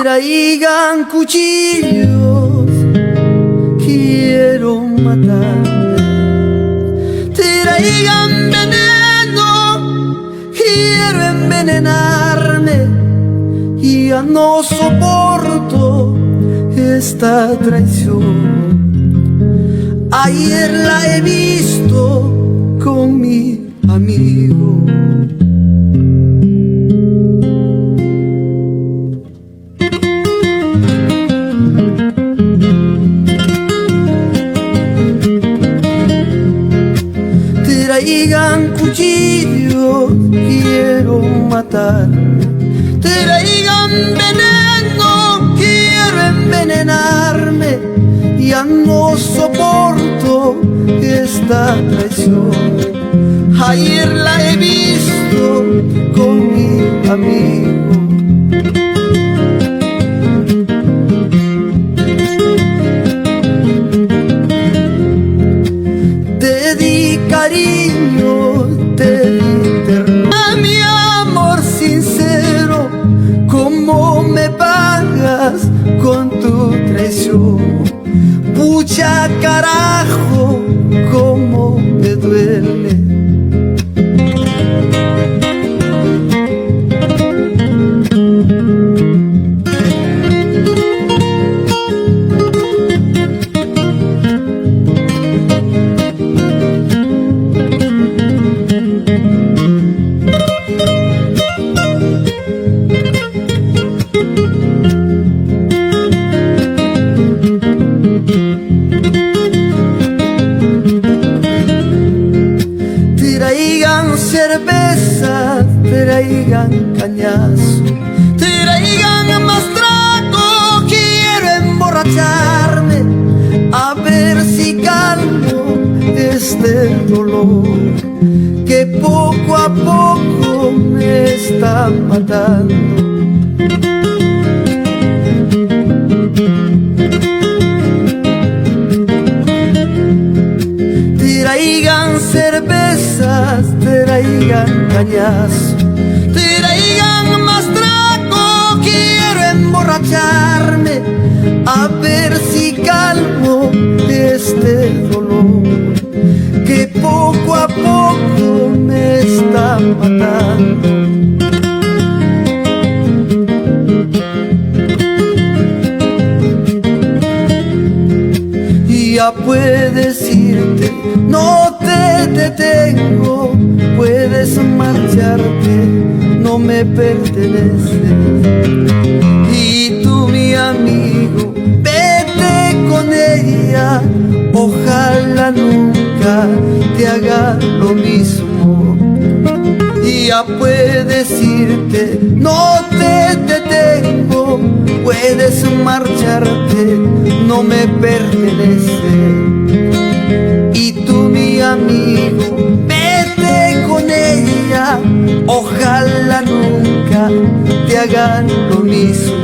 Traigan cuchillos, quiero matarme. Traigan veneno, quiero envenenarme. Ya no soporto esta traición. Ayer la he visto con mi amigo. Traigan cuchillo, quiero matarme. Traigan veneno, quiero envenenarme. Ya no soporto esta traición. Ayer la he visto con mi amigo. Te di cariño, te di ternura, mi amor sincero. ¿Cómo me pagas con tu traición? Pucha carajo, cómo me duele. Traigan cerveza, traigan cañazo, traigan más trago, quiero emborracharme, a ver si calmo este dolor que poco a poco me está matando. Traigan cervezas, traigan cañazo, traigan más trago, quiero emborracharme, a ver si calmo este dolor que poco a poco me está matando. Ya puedes irte, no te detengo, puedes marcharte, no me perteneces. Y tú, mi amigo, vete con ella, ojalá nunca te haga lo mismo. Ya puedes irte, no te detengo, puedes marcharte, no me pertenece. Y tú, mi amigo, vete con ella, ojalá nunca te hagan lo mismo.